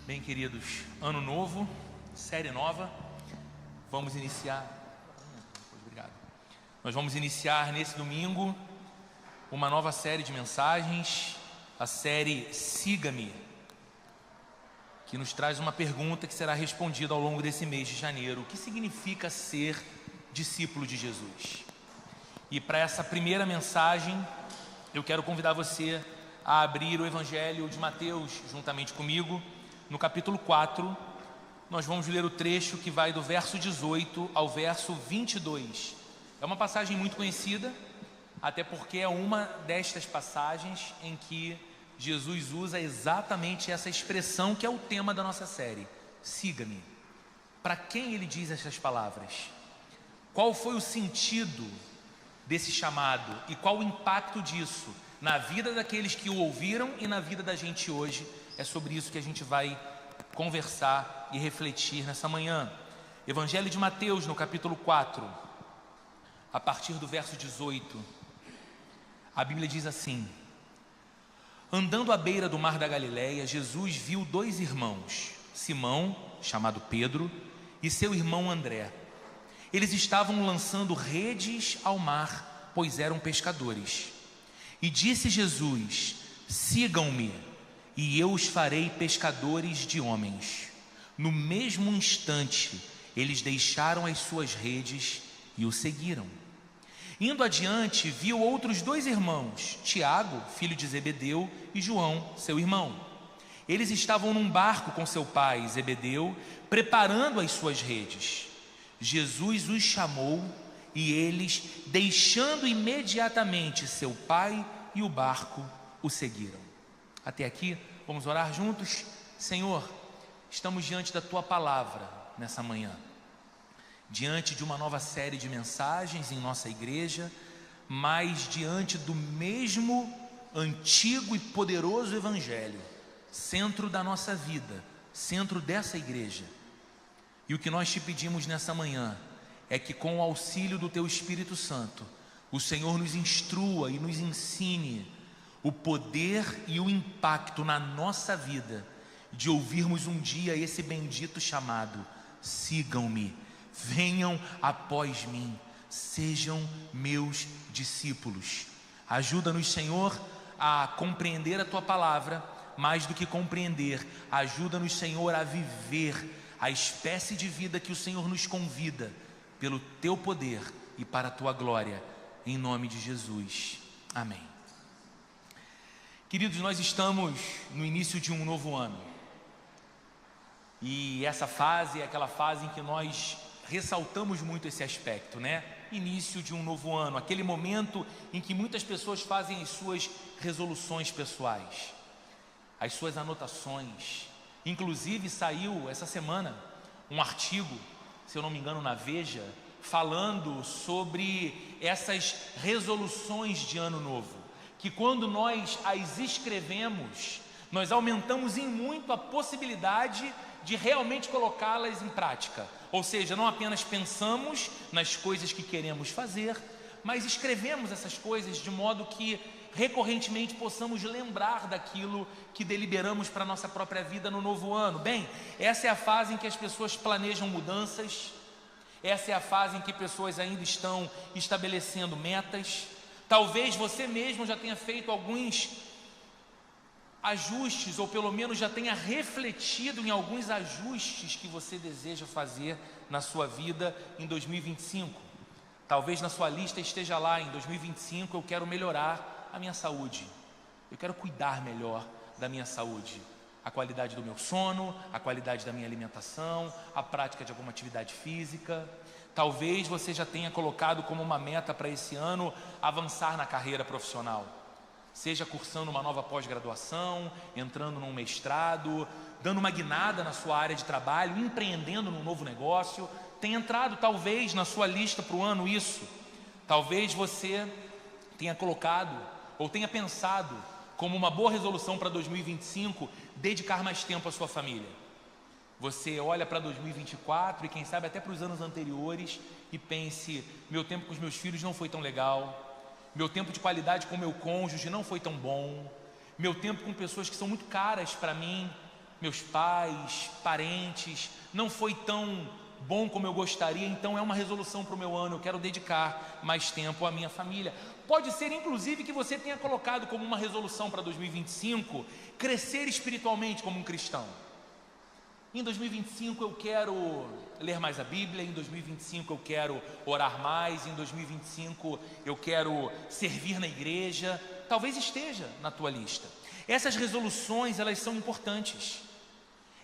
Bem, queridos, ano novo, série nova. Vamos iniciar. Obrigado. Nós vamos iniciar nesse domingo uma nova série de mensagens, a série Siga-me, que nos traz uma pergunta que será respondida ao longo desse mês de janeiro: o que significa ser discípulo de Jesus? E para essa primeira mensagem, eu quero convidar você a abrir o Evangelho de Mateus juntamente comigo. No capítulo 4, nós vamos ler o trecho que vai do verso 18 ao verso 22. É uma passagem muito conhecida, até porque é uma destas passagens em que Jesus usa exatamente essa expressão que é o tema da nossa série: siga-me. Para quem ele diz essas palavras? Qual foi o sentido desse chamado e qual o impacto disso na vida daqueles que o ouviram e na vida da gente hoje? É sobre isso que a gente vai conversar e refletir nessa manhã. Evangelho de Mateus, no capítulo 4, a partir do verso 18, a Bíblia diz assim: andando à beira do mar da Galileia, Jesus viu dois irmãos, Simão, chamado Pedro, e seu irmão André. Eles estavam lançando redes ao mar, pois eram pescadores. E disse Jesus: sigam-me, e eu os farei pescadores de homens. No mesmo instante, eles deixaram as suas redes e o seguiram. Indo adiante, viu outros dois irmãos, Tiago, filho de Zebedeu, e João, seu irmão. Eles estavam num barco com seu pai, Zebedeu, preparando as suas redes. Jesus os chamou e eles, deixando imediatamente seu pai e o barco, o seguiram. Até aqui, vamos orar juntos? Senhor, estamos diante da Tua Palavra nessa manhã, diante de uma nova série de mensagens em nossa igreja, mas diante do mesmo antigo e poderoso Evangelho, centro da nossa vida, centro dessa igreja. E o que nós te pedimos nessa manhã é que, com o auxílio do Teu Espírito Santo, o Senhor nos instrua e nos ensine o poder e o impacto na nossa vida de ouvirmos um dia esse bendito chamado: sigam-me, venham após mim, sejam meus discípulos. Ajuda-nos, Senhor, a compreender a Tua Palavra. Mais do que compreender, ajuda-nos, Senhor, a viver a espécie de vida que o Senhor nos convida, pelo Teu poder e para a Tua glória, em nome de Jesus, amém. Queridos, nós estamos no início de um novo ano, e essa fase é aquela fase em que nós ressaltamos muito esse aspecto, né? Início de um novo ano, aquele momento em que muitas pessoas fazem as suas resoluções pessoais, as suas anotações. Inclusive saiu essa semana um artigo, se eu não me engano, na Veja, falando sobre essas resoluções de ano novo, que quando nós as escrevemos, nós aumentamos em muito a possibilidade de realmente colocá-las em prática. Ou seja, não apenas pensamos nas coisas que queremos fazer, mas escrevemos essas coisas de modo que recorrentemente possamos lembrar daquilo que deliberamos para a nossa própria vida no novo ano. Bem, essa é a fase em que as pessoas planejam mudanças, essa é a fase em que pessoas ainda estão estabelecendo metas. Talvez você mesmo já tenha feito alguns ajustes, ou pelo menos já tenha refletido em alguns ajustes que você deseja fazer na sua vida em 2025. Talvez na sua lista esteja lá: em 2025 eu quero melhorar a minha saúde, eu quero cuidar melhor da minha saúde, a qualidade do meu sono, a qualidade da minha alimentação, a prática de alguma atividade física. Talvez você já tenha colocado como uma meta para esse ano avançar na carreira profissional, seja cursando uma nova pós-graduação, entrando num mestrado, dando uma guinada na sua área de trabalho, empreendendo num novo negócio. Tem entrado talvez na sua lista para o ano isso. Talvez você tenha colocado ou tenha pensado como uma boa resolução para 2025 dedicar mais tempo à sua família. Você olha para 2024 e quem sabe até para os anos anteriores e pense: meu tempo com os meus filhos não foi tão legal, meu tempo de qualidade com meu cônjuge não foi tão bom, meu tempo com pessoas que são muito caras para mim meus pais, parentes, não foi tão bom como eu gostaria, então é uma resolução para o meu ano, eu quero dedicar mais tempo à minha família. Pode ser inclusive que você tenha colocado como uma resolução para 2025, crescer espiritualmente como um cristão. Em 2025 eu quero ler mais a Bíblia, em 2025 eu quero orar mais, em 2025 eu quero servir na igreja. Talvez esteja na tua lista. Essas resoluções, elas são importantes.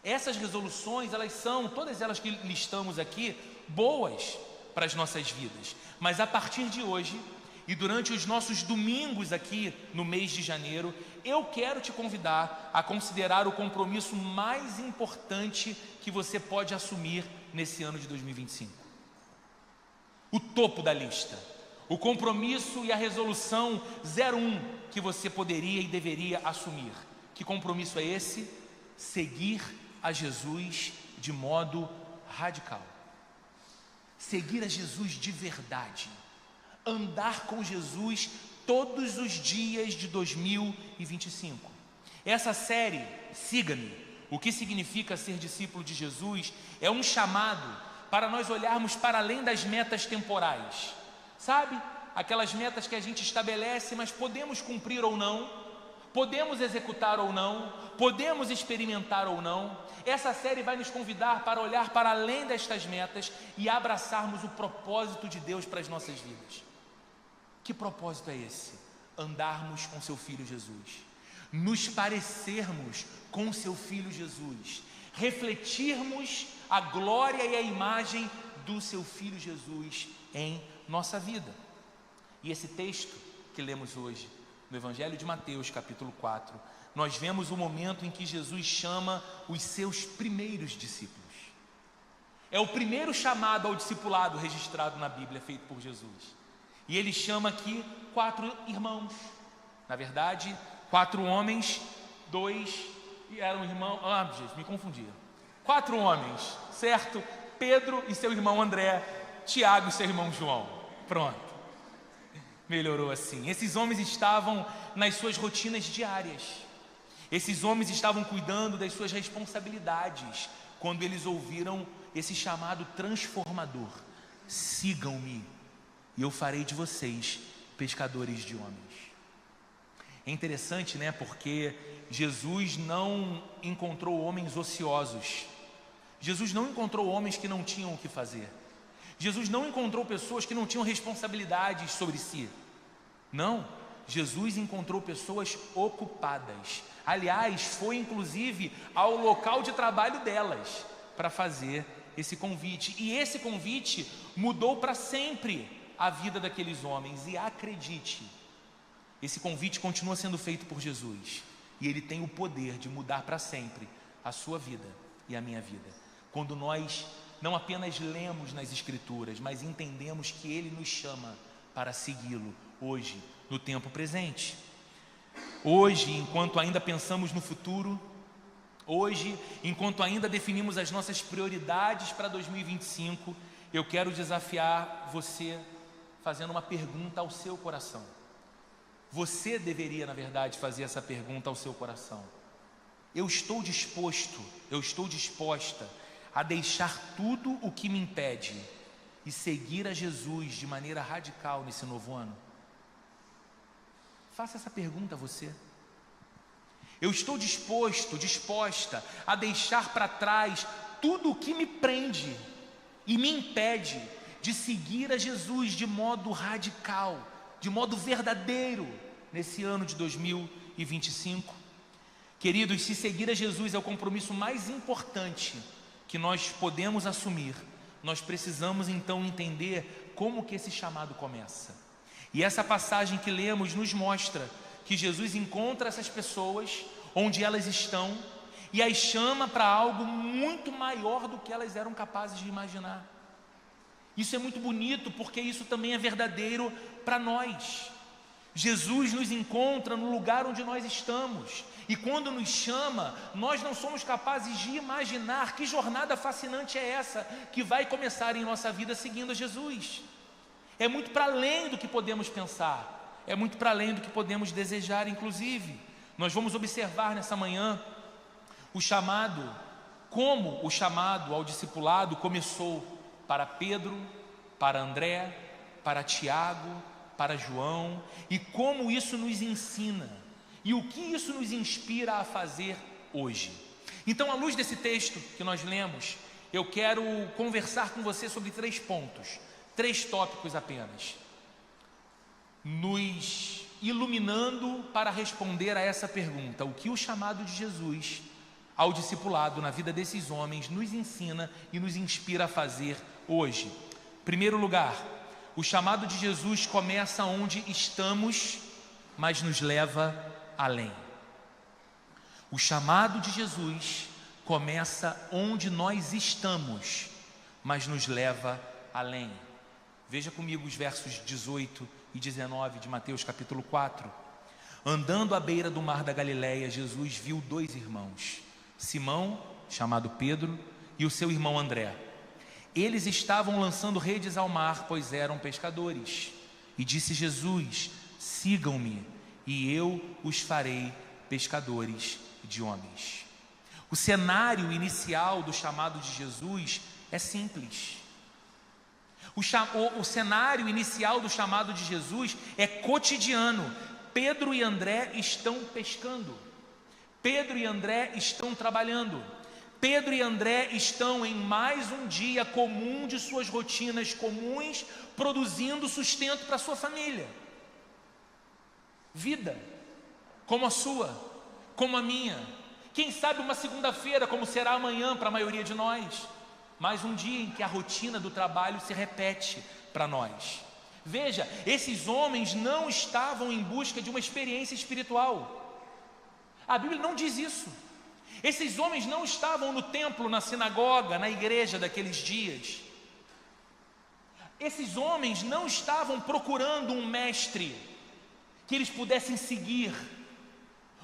Essas resoluções, elas são, todas elas que listamos aqui, boas para as nossas vidas. Mas a partir de hoje, e durante os nossos domingos aqui no mês de janeiro, eu quero te convidar a considerar o compromisso mais importante que você pode assumir nesse ano de 2025. O topo da lista. O compromisso e a resolução 01 que você poderia e deveria assumir. Que compromisso é esse? Seguir a Jesus de modo radical. Seguir a Jesus de verdade. Andar com Jesus todos os dias de 2025. Essa série, Siga-me, o que significa ser discípulo de Jesus, é um chamado para nós olharmos para além das metas temporais. Sabe? Aquelas metas que a gente estabelece, mas podemos cumprir ou não, podemos executar ou não, podemos experimentar ou não. Essa série vai nos convidar para olhar para além destas metas e abraçarmos o propósito de Deus para as nossas vidas. Que propósito é esse? Andarmos com seu Filho Jesus, nos parecermos com seu Filho Jesus, refletirmos a glória e a imagem do seu Filho Jesus em nossa vida. E esse texto que lemos hoje, no Evangelho de Mateus, capítulo 4, nós vemos o momento em que Jesus chama os seus primeiros discípulos. É o primeiro chamado ao discipulado registrado na Bíblia, feito por Jesus. E ele chama aqui 4 irmãos. Na verdade, 4 homens, 2 eram irmãos. Jesus, me confundi. 4 homens, certo? Pedro e seu irmão André, Tiago e seu irmão João. Pronto. Melhorou assim. Esses homens estavam nas suas rotinas diárias. Esses homens estavam cuidando das suas responsabilidades quando eles ouviram esse chamado transformador: sigam-me e eu farei de vocês pescadores de homens. É interessante, né? Porque Jesus não encontrou homens ociosos. Jesus não encontrou homens que não tinham o que fazer. Jesus não encontrou pessoas que não tinham responsabilidades sobre si. Não, Jesus encontrou pessoas ocupadas. Aliás, foi inclusive ao local de trabalho delas para fazer esse convite. E esse convite mudou para sempre a vida daqueles homens. E acredite, esse convite continua sendo feito por Jesus. E ele tem o poder de mudar para sempre a sua vida e a minha vida. Quando nós não apenas lemos nas Escrituras, mas entendemos que ele nos chama para segui-lo hoje, no tempo presente. Hoje, enquanto ainda pensamos no futuro, hoje, enquanto ainda definimos as nossas prioridades para 2025, eu quero desafiar você fazendo uma pergunta ao seu coração. Você deveria, na verdade, fazer essa pergunta ao seu coração: eu estou disposto, eu estou disposta a deixar tudo o que me impede e seguir a Jesus de maneira radical nesse novo ano? Faça essa pergunta a você. Eu estou disposta a deixar para trás tudo o que me prende e me impede de seguir a Jesus de modo radical, de modo verdadeiro, nesse ano de 2025. Queridos, se seguir a Jesus é o compromisso mais importante que nós podemos assumir, nós precisamos então entender como que esse chamado começa. E essa passagem que lemos nos mostra que Jesus encontra essas pessoas onde elas estão e as chama para algo muito maior do que elas eram capazes de imaginar. Isso é muito bonito, porque isso também é verdadeiro para nós. Jesus nos encontra no lugar onde nós estamos, e quando nos chama, nós não somos capazes de imaginar que jornada fascinante é essa que vai começar em nossa vida seguindo a Jesus. É muito para além do que podemos pensar, é muito para além do que podemos desejar, inclusive. Nós vamos observar nessa manhã Como o chamado ao discipulado começou para Pedro, para André, para Tiago, para João, e como isso nos ensina, e o que isso nos inspira a fazer hoje. Então, à luz desse texto que nós lemos, eu quero conversar com você sobre 3 pontos, 3 tópicos apenas, nos iluminando para responder a essa pergunta: o que o chamado de Jesus ao discipulado na vida desses homens nos ensina e nos inspira a fazer hoje. Em primeiro lugar, o chamado de Jesus começa onde estamos, mas nos leva além. O chamado de Jesus começa onde nós estamos, mas nos leva além. Veja comigo os versos 18 e 19 de Mateus capítulo 4. Andando à beira do mar da Galileia, Jesus viu 2 irmãos, Simão, chamado Pedro, e o seu irmão André. Eles estavam lançando redes ao mar, pois eram pescadores. E disse Jesus: sigam-me, e eu os farei pescadores de homens. O cenário inicial do chamado de Jesus é simples. O cenário inicial do chamado de Jesus é cotidiano. Pedro e André estão pescando. Pedro e André estão trabalhando. Pedro e André estão em mais um dia comum de suas rotinas comuns, produzindo sustento para sua família. Vida, como a sua, como a minha. Quem sabe uma segunda-feira, como será amanhã para a maioria de nós. Mais um dia em que a rotina do trabalho se repete para nós. Veja, esses homens não estavam em busca de uma experiência espiritual. A Bíblia não diz isso. Esses homens não estavam no templo, na sinagoga, na igreja daqueles dias. Esses homens não estavam procurando um mestre que eles pudessem seguir.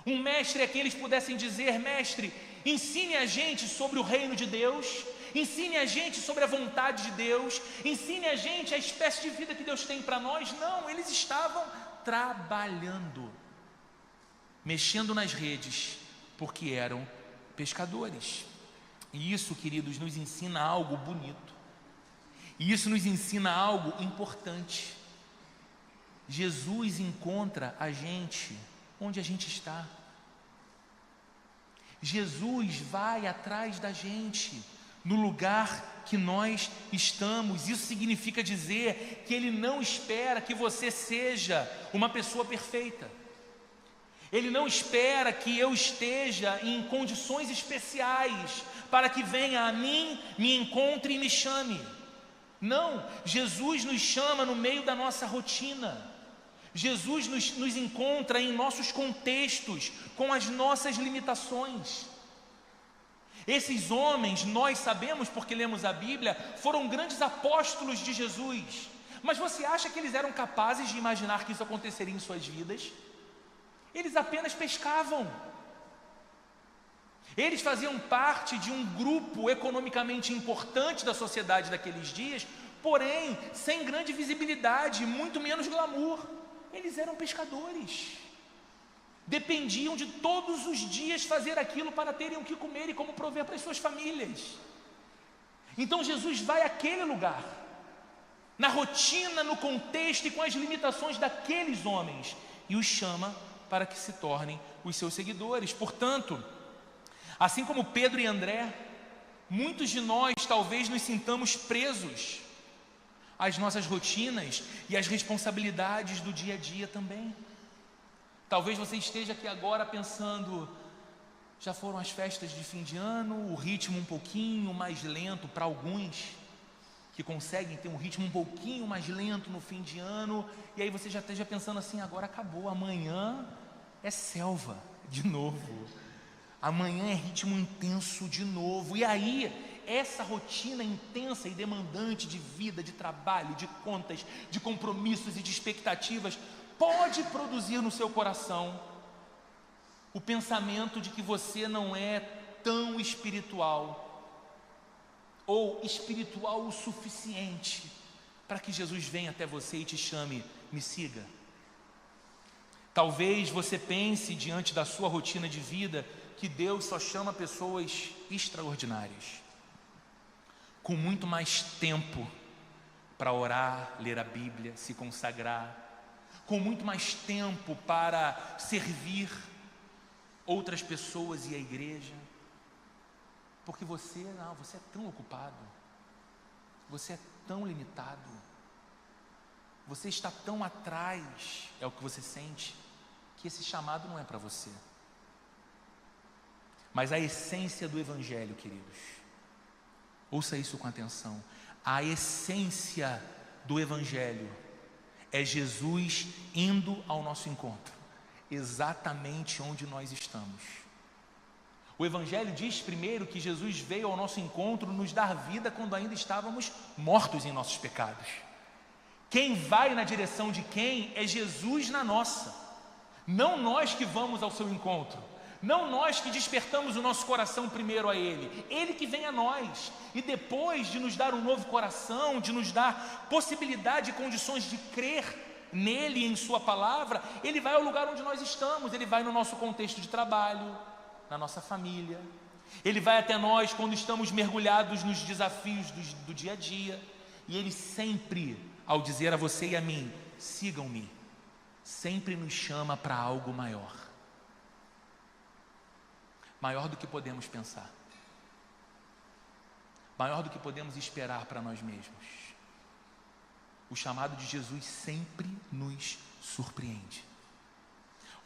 Um mestre a quem eles pudessem dizer: mestre, ensine a gente sobre o reino de Deus, ensine a gente sobre a vontade de Deus, ensine a gente a espécie de vida que Deus tem para nós. Não, eles estavam trabalhando, mexendo nas redes, porque eram pescadores. E isso, queridos, nos ensina algo bonito. E isso nos ensina algo importante. Jesus encontra a gente onde a gente está. Jesus vai atrás da gente no lugar que nós estamos. Isso significa dizer que Ele não espera que você seja uma pessoa perfeita. Ele não espera que eu esteja em condições especiais para que venha a mim, me encontre e me chame. Não, Jesus nos chama no meio da nossa rotina. Jesus nos encontra em nossos contextos, com as nossas limitações. Esses homens, nós sabemos porque lemos a Bíblia, foram grandes apóstolos de Jesus. Mas você acha que eles eram capazes de imaginar que isso aconteceria em suas vidas? Eles apenas pescavam. Eles faziam parte de um grupo economicamente importante da sociedade daqueles dias, porém sem grande visibilidade, muito menos glamour. Eles eram pescadores. Dependiam de todos os dias fazer aquilo para terem o que comer e como prover para as suas famílias. Então Jesus vai àquele lugar, na rotina, no contexto e com as limitações daqueles homens, e os chama para que se tornem os seus seguidores. Portanto, assim como Pedro e André, muitos de nós talvez nos sintamos presos às nossas rotinas e às responsabilidades do dia a dia também. Talvez você esteja aqui agora pensando: já foram as festas de fim de ano, o ritmo um pouquinho mais lento para alguns que conseguem ter um ritmo um pouquinho mais lento no fim de ano, e aí você já esteja pensando assim: agora acabou, amanhã é selva de novo, amanhã é ritmo intenso de novo. E aí, essa rotina intensa e demandante de vida, de trabalho, de contas, de compromissos e de expectativas pode produzir no seu coração o pensamento de que você não é tão espiritual ou espiritual o suficiente para que Jesus venha até você e te chame: me siga. Talvez você pense, diante da sua rotina de vida, que Deus só chama pessoas extraordinárias, com muito mais tempo para orar, ler a Bíblia, se consagrar, com muito mais tempo para servir outras pessoas e a igreja, porque você é tão ocupado, você é tão limitado, você está tão atrás, é o que você sente, que esse chamado não é para você. Mas a essência do Evangelho, queridos, ouça isso com atenção, a essência do Evangelho é Jesus indo ao nosso encontro, exatamente onde nós estamos. O Evangelho diz primeiro que Jesus veio ao nosso encontro nos dar vida quando ainda estávamos mortos em nossos pecados. Quem vai na direção de quem é Jesus na nossa, não nós que vamos ao seu encontro, não nós que despertamos o nosso coração primeiro a Ele, Ele que vem a nós, e depois de nos dar um novo coração, de nos dar possibilidade e condições de crer nele e em Sua palavra, Ele vai ao lugar onde nós estamos, Ele vai no nosso contexto de trabalho, na nossa família, Ele vai até nós quando estamos mergulhados nos desafios do dia a dia, e Ele sempre, ao dizer a você e a mim, sigam-me, sempre nos chama para algo maior do que podemos pensar, maior do que podemos esperar para nós mesmos. O chamado de Jesus sempre nos surpreende.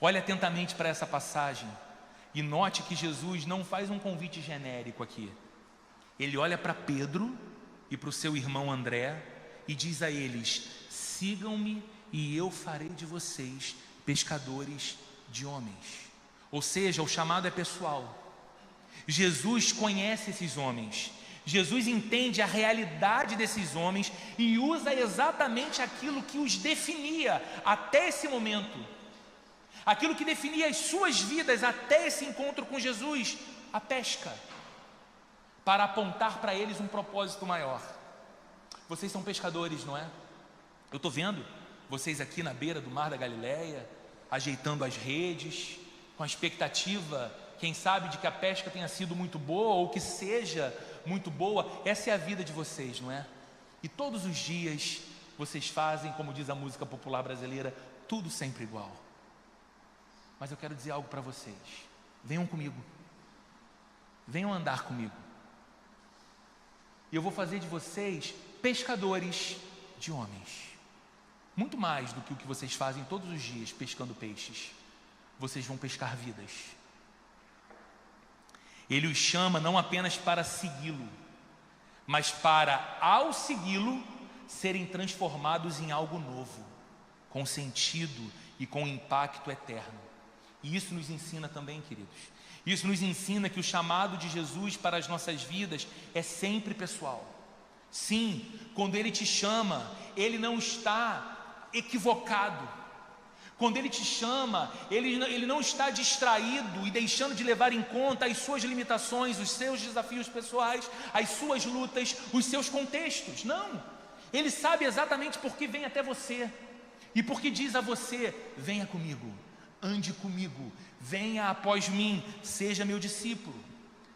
Olhe atentamente para essa passagem e note que Jesus não faz um convite genérico aqui. Ele olha para Pedro e para o seu irmão André e diz a eles: sigam-me e eu farei de vocês pescadores de homens. Ou seja, o chamado é pessoal. Jesus conhece esses homens, Jesus entende a realidade desses homens e usa exatamente aquilo que os definia até esse momento, aquilo que definia as suas vidas até esse encontro com Jesus, a pesca, para apontar para eles um propósito maior. Vocês são pescadores, não é? Eu estou vendo vocês aqui na beira do mar da Galileia, ajeitando as redes, com a expectativa, quem sabe, de que a pesca tenha sido muito boa ou que seja muito boa. Essa é a vida de vocês, não é? E todos os dias vocês fazem, como diz a música popular brasileira, tudo sempre igual. Mas eu quero dizer algo para vocês: venham comigo, venham andar comigo, e eu vou fazer de vocês pescadores de homens. Muito mais do que o que vocês fazem todos os dias pescando peixes, vocês vão pescar vidas. Ele os chama não apenas para segui-lo, mas para, ao segui-lo, serem transformados em algo novo, com sentido e com impacto eterno. E isso nos ensina também, queridos. Isso nos ensina que o chamado de Jesus para as nossas vidas é sempre pessoal. Sim, quando Ele te chama, Ele não está equivocado. Quando Ele te chama, Ele não está distraído e deixando de levar em conta as suas limitações, os seus desafios pessoais, as suas lutas, os seus contextos. Não, Ele sabe exatamente por que vem até você e por que diz a você: venha comigo, ande comigo, venha após mim, seja meu discípulo.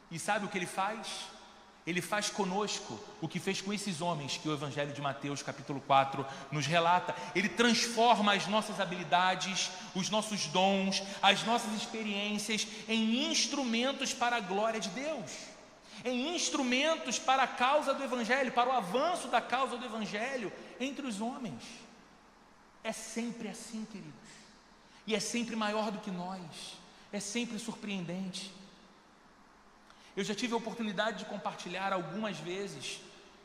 E sabe o que Ele faz? Ele faz conosco o que fez com esses homens que o Evangelho de Mateus capítulo 4 nos relata. Ele transforma as nossas habilidades, os nossos dons, as nossas experiências em instrumentos para a glória de Deus, em instrumentos para a causa do Evangelho, para o avanço da causa do Evangelho entre os homens. É sempre assim, queridos, e é sempre maior do que nós, é sempre surpreendente. Eu já tive a oportunidade de compartilhar algumas vezes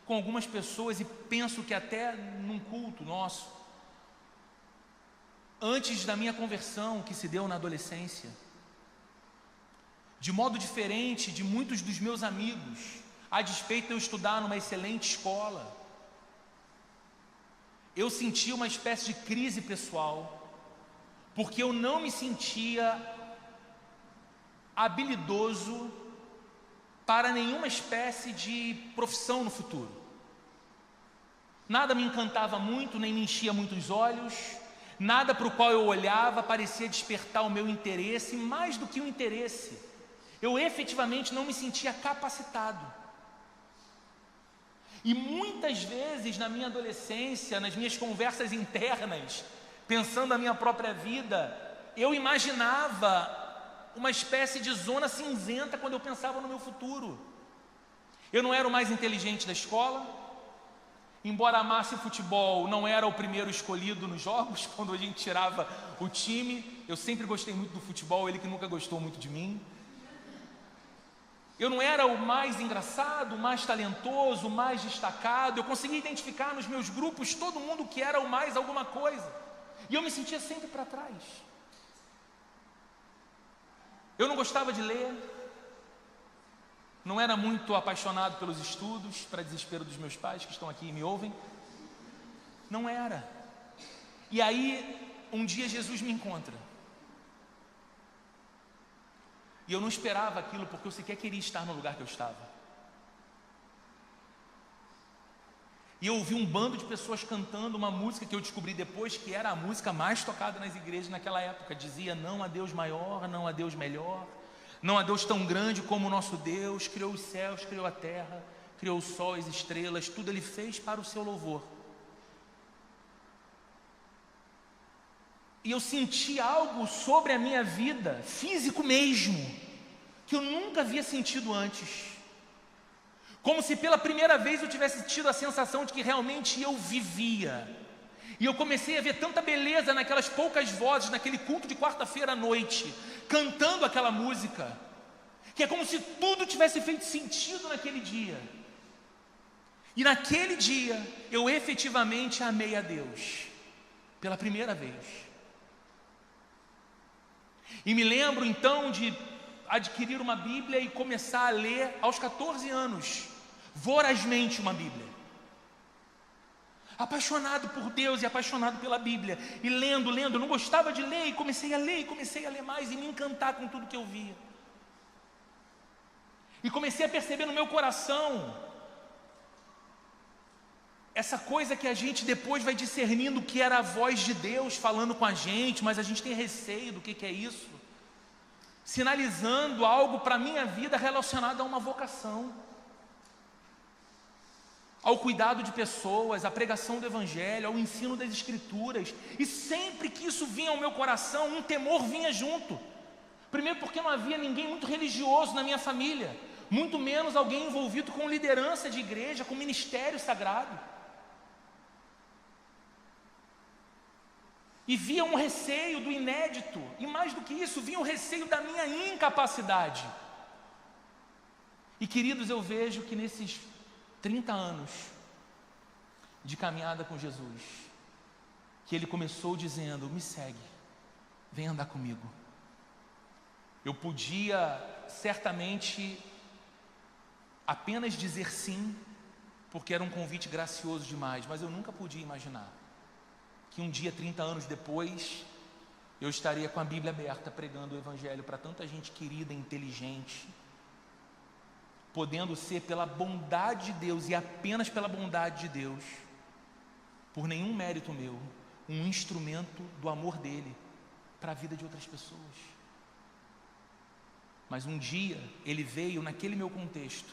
com algumas pessoas, e penso que até num culto nosso, antes da minha conversão, que se deu na adolescência, de modo diferente de muitos dos meus amigos, a despeito de eu estudar numa excelente escola, eu senti uma espécie de crise pessoal, porque eu não me sentia habilidoso para nenhuma espécie de profissão no futuro. Nada me encantava muito, nem me enchia muito os olhos, nada para o qual eu olhava parecia despertar o meu interesse, mais do que o interesse, Eu efetivamente não me sentia capacitado. E muitas vezes na minha adolescência, nas minhas conversas internas, pensando na minha própria vida, eu imaginava uma espécie de zona cinzenta quando eu pensava no meu futuro. Eu não era o mais inteligente da escola, embora amasse futebol, não era o primeiro escolhido nos jogos, quando a gente tirava o time. Eu sempre gostei muito do futebol, ele que nunca gostou muito de mim. Eu não era o mais engraçado, o mais talentoso, o mais destacado. Eu conseguia identificar nos meus grupos todo mundo que era o mais alguma coisa. E eu me sentia sempre para trás. Eu não gostava de ler. Não era muito apaixonado pelos estudos, para desespero dos meus pais que estão aqui e me ouvem. Não era. E aí, um dia Jesus me encontra. E eu não esperava aquilo, porque eu sequer queria estar no lugar que eu estava. E eu ouvi um bando de pessoas cantando uma música que eu descobri depois que era a música mais tocada nas igrejas naquela época. Dizia: não há Deus maior, não há Deus melhor, não há Deus tão grande como o nosso Deus. Criou os céus, criou a terra, criou o sol, as estrelas, tudo Ele fez para o seu louvor. E eu senti algo sobre a minha vida, físico mesmo, que eu nunca havia sentido antes. Como se pela primeira vez eu tivesse tido a sensação de que realmente eu vivia. E eu comecei a ver tanta beleza naquelas poucas vozes, naquele culto de quarta-feira à noite, cantando aquela música, que é como se tudo tivesse feito sentido naquele dia. E naquele dia eu efetivamente amei a Deus, pela primeira vez. E me lembro então de adquirir uma Bíblia e começar a ler aos 14 anos, vorazmente uma Bíblia. Apaixonado por Deus e apaixonado pela Bíblia. E lendo, eu não gostava de ler, e comecei a ler mais e me encantar com tudo que eu via. E comecei a perceber no meu coração essa coisa que a gente depois vai discernindo que era a voz de Deus falando com a gente, mas a gente tem receio do que é isso, sinalizando algo para a minha vida relacionado a uma vocação, ao cuidado de pessoas, à pregação do Evangelho, ao ensino das Escrituras. E sempre que isso vinha ao meu coração, um temor vinha junto. Primeiro porque não havia ninguém muito religioso na minha família, muito menos alguém envolvido com liderança de igreja, com ministério sagrado. E via um receio do inédito, e mais do que isso, via o receio da minha incapacidade. E queridos, eu vejo que nesses 30 anos de caminhada com Jesus, que Ele começou dizendo: me segue, vem andar comigo. Eu podia certamente apenas dizer sim, porque era um convite gracioso demais, mas eu nunca podia imaginar que um dia, 30 anos depois, eu estaria com a Bíblia aberta, pregando o Evangelho para tanta gente querida e inteligente, podendo ser pela bondade de Deus e apenas pela bondade de Deus, por nenhum mérito meu, um instrumento do amor dEle para a vida de outras pessoas. Mas um dia Ele veio naquele meu contexto,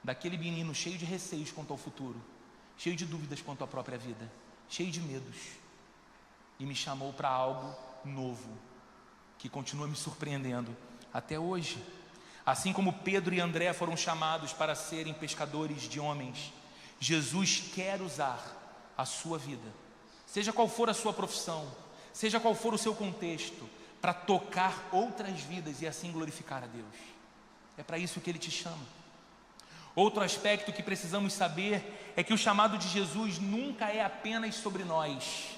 daquele menino cheio de receios quanto ao futuro, cheio de dúvidas quanto à própria vida, cheio de medos, e me chamou para algo novo, que continua me surpreendendo até hoje. Assim como Pedro e André foram chamados para serem pescadores de homens, Jesus quer usar a sua vida, seja qual for a sua profissão, seja qual for o seu contexto, para tocar outras vidas e assim glorificar a Deus. É para isso que Ele te chama. Outro aspecto que precisamos saber é que o chamado de Jesus nunca é apenas sobre nós.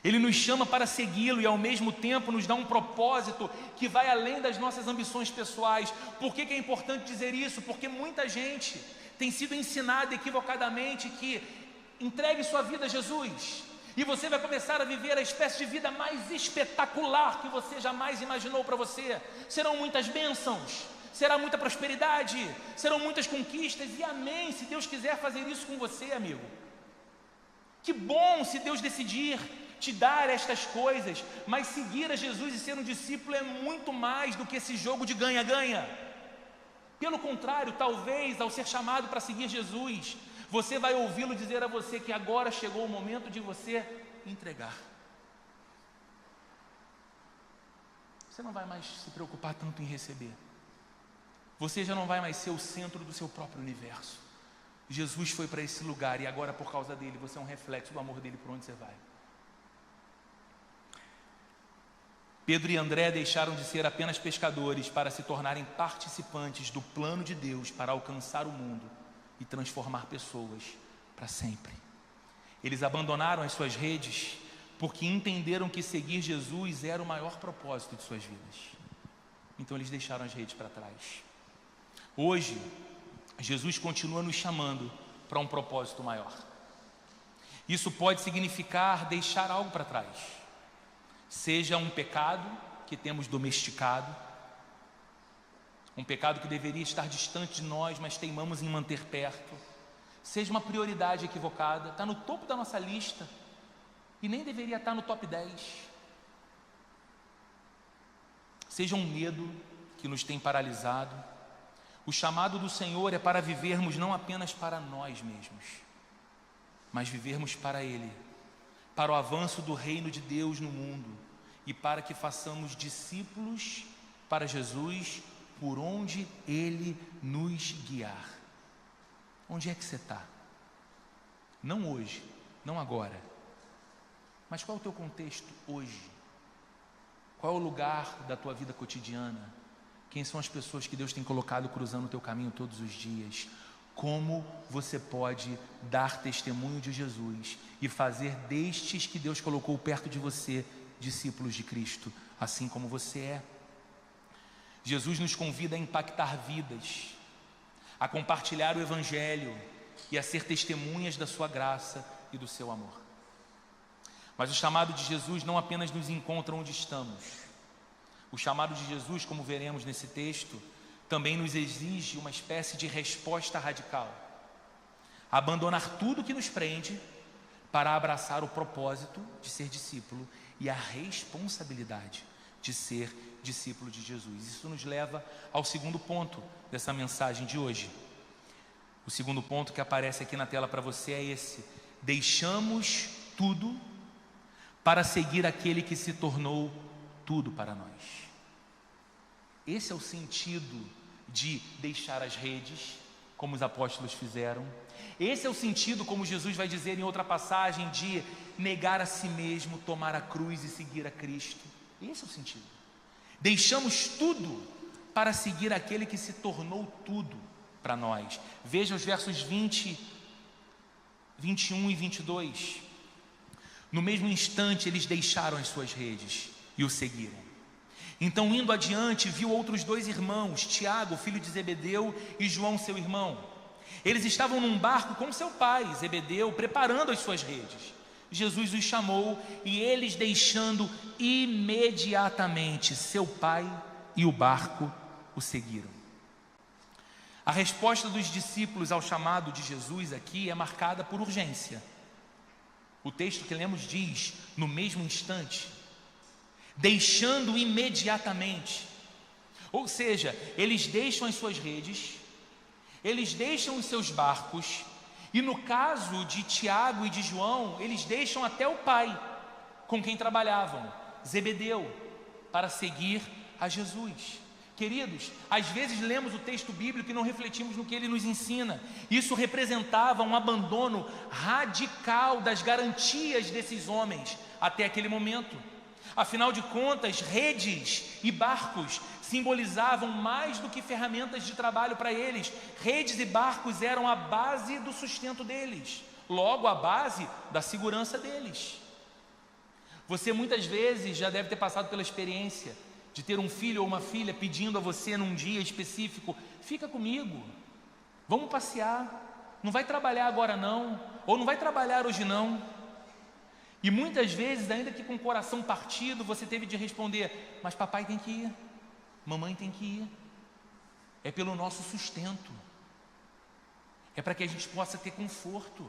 Ele nos chama para segui-lo e ao mesmo tempo nos dá um propósito que vai além das nossas ambições pessoais. Por que é importante dizer isso? Porque muita gente tem sido ensinada equivocadamente que entregue sua vida a Jesus e você vai começar a viver a espécie de vida mais espetacular que você jamais imaginou para você. Serão muitas bênçãos, será muita prosperidade, serão muitas conquistas, e amém, se Deus quiser fazer isso com você, amigo. Que bom se Deus decidir te dar estas coisas, mas seguir a Jesus e ser um discípulo é muito mais do que esse jogo de ganha-ganha. Pelo contrário, talvez ao ser chamado para seguir Jesus, você vai ouvi-lo dizer a você que agora chegou o momento de você entregar. Você não vai mais se preocupar tanto em receber. Você já não vai mais ser o centro do seu próprio universo. Jesus foi para esse lugar e agora, por causa dele, você é um reflexo do amor dele por onde você vai. Pedro e André deixaram de ser apenas pescadores para se tornarem participantes do plano de Deus para alcançar o mundo e transformar pessoas para sempre. Eles abandonaram as suas redes porque entenderam que seguir Jesus era o maior propósito de suas vidas. Então eles deixaram as redes para trás. Hoje, Jesus continua nos chamando para um propósito maior. Isso pode significar deixar algo para trás. Seja um pecado que temos domesticado, um pecado que deveria estar distante de nós, mas teimamos em manter perto. Seja uma prioridade equivocada, está no topo da nossa lista e nem deveria estar no top 10. Seja um medo que nos tem paralisado. O chamado do Senhor é para vivermos não apenas para nós mesmos, mas vivermos para Ele, para o avanço do reino de Deus no mundo e para que façamos discípulos para Jesus por onde Ele nos guiar. Onde é que você está? Não hoje, não agora, mas qual é o teu contexto hoje? Qual é o lugar da tua vida cotidiana? Quem são as pessoas que Deus tem colocado cruzando o teu caminho todos os dias? Como você pode dar testemunho de Jesus e fazer destes que Deus colocou perto de você discípulos de Cristo, assim como você é? Jesus nos convida a impactar vidas, a compartilhar o Evangelho e a ser testemunhas da sua graça e do seu amor. Mas o chamado de Jesus não apenas nos encontra onde estamos. O chamado de Jesus, como veremos nesse texto, também nos exige uma espécie de resposta radical. Abandonar tudo que nos prende para abraçar o propósito de ser discípulo e a responsabilidade de ser discípulo de Jesus. Isso nos leva ao segundo ponto dessa mensagem de hoje. O segundo ponto que aparece aqui na tela para você é esse: deixamos tudo para seguir aquele que se tornou tudo para nós. Esse é o sentido de deixar as redes, como os apóstolos fizeram. Esse é o sentido, como Jesus vai dizer em outra passagem, de negar a si mesmo, tomar a cruz e seguir a Cristo. Esse é o sentido. Deixamos tudo para seguir aquele que se tornou tudo para nós. Veja os versos 20, 21 e 22. No mesmo instante eles deixaram as suas redes e o seguiram. Então, indo adiante, viu outros dois irmãos, Tiago, filho de Zebedeu, e João, seu irmão. Eles estavam num barco com seu pai, Zebedeu, preparando as suas redes. Jesus os chamou e eles, deixando imediatamente seu pai e o barco, o seguiram. A resposta dos discípulos ao chamado de Jesus aqui é marcada por urgência. O texto que lemos diz, no mesmo instante, deixando imediatamente. Ou seja, eles deixam as suas redes, eles deixam os seus barcos, e no caso de Tiago e de João, eles deixam até o pai com quem trabalhavam, Zebedeu, para seguir a Jesus. Queridos, às vezes lemos o texto bíblico e não refletimos no que ele nos ensina. Isso representava um abandono radical das garantias desses homens até aquele momento. Afinal de contas, redes e barcos simbolizavam mais do que ferramentas de trabalho para eles. Redes e barcos eram a base do sustento deles, logo a base da segurança deles. Você muitas vezes já deve ter passado pela experiência de ter um filho ou uma filha pedindo a você num dia específico: fica comigo, vamos passear, não vai trabalhar agora não, ou não vai trabalhar hoje não. E muitas vezes, ainda que com o coração partido, você teve de responder: mas papai tem que ir, mamãe tem que ir. É pelo nosso sustento, é para que a gente possa ter conforto.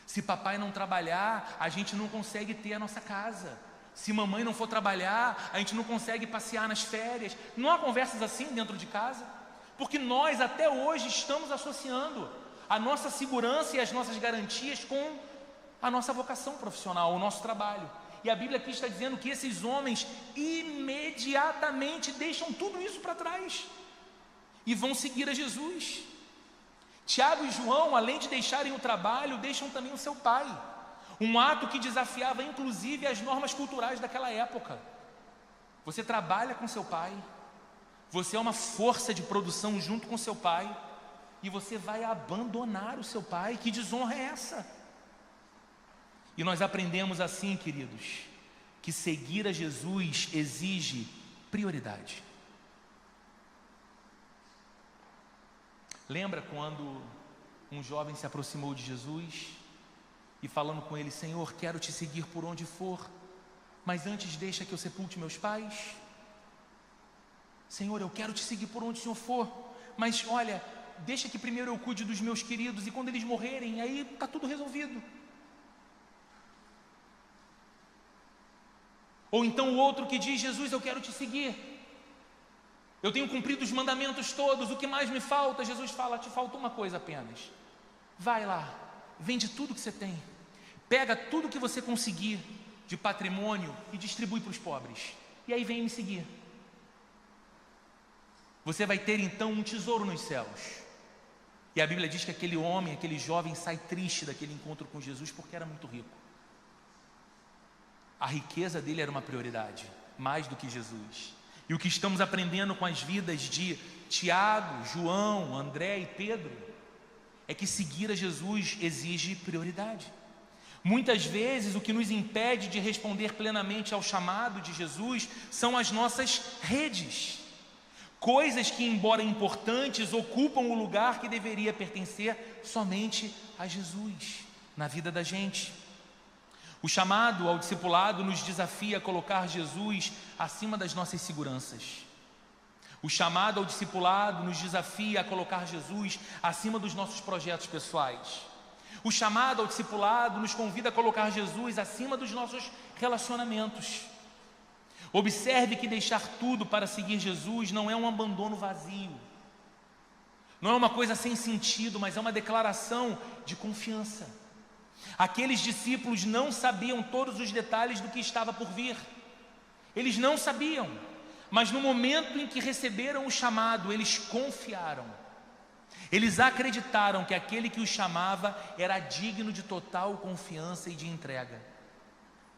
Se papai não trabalhar, a gente não consegue ter a nossa casa. Se mamãe não for trabalhar, a gente não consegue passear nas férias. Não há conversas assim dentro de casa? Porque nós até hoje estamos associando a nossa segurança e as nossas garantias com a nossa vocação profissional, o nosso trabalho. E a Bíblia aqui está dizendo que esses homens imediatamente deixam tudo isso para trás e vão seguir a Jesus. Tiago e João, além de deixarem o trabalho, deixam também o seu pai. Um ato que desafiava inclusive as normas culturais daquela época. Você trabalha com seu pai, você é uma força de produção junto com seu pai, e você vai abandonar o seu pai. Que desonra é essa? E nós aprendemos assim, queridos, que seguir a Jesus exige prioridade. Lembra quando um jovem se aproximou de Jesus e falando com ele: Senhor, quero te seguir por onde for, mas antes deixa que eu sepulte meus pais? Senhor, eu quero te seguir por onde o Senhor for, mas olha, deixa que primeiro eu cuide dos meus queridos, e quando eles morrerem, aí está tudo resolvido. Ou então o outro que diz: Jesus, eu quero te seguir, eu tenho cumprido os mandamentos todos, o que mais me falta? Jesus fala: te falta uma coisa apenas. Vai lá, vende tudo que você tem, pega tudo que você conseguir de patrimônio e distribui para os pobres, e aí vem me seguir. Você vai ter então um tesouro nos céus. E a Bíblia diz que aquele homem, aquele jovem, sai triste daquele encontro com Jesus porque era muito rico. A riqueza dele era uma prioridade, mais do que Jesus. E o que estamos aprendendo com as vidas de Tiago, João, André e Pedro é que seguir a Jesus exige prioridade. Muitas vezes o que nos impede de responder plenamente ao chamado de Jesus são as nossas redes. Coisas que, embora importantes, ocupam o lugar que deveria pertencer somente a Jesus na vida da gente. O chamado ao discipulado nos desafia a colocar Jesus acima das nossas seguranças. O chamado ao discipulado nos desafia a colocar Jesus acima dos nossos projetos pessoais. O chamado ao discipulado nos convida a colocar Jesus acima dos nossos relacionamentos. Observe que deixar tudo para seguir Jesus não é um abandono vazio, não é uma coisa sem sentido, mas é uma declaração de confiança. Aqueles discípulos não sabiam todos os detalhes do que estava por vir, eles não sabiam, mas no momento em que receberam o chamado, eles confiaram, eles acreditaram que aquele que os chamava era digno de total confiança e de entrega.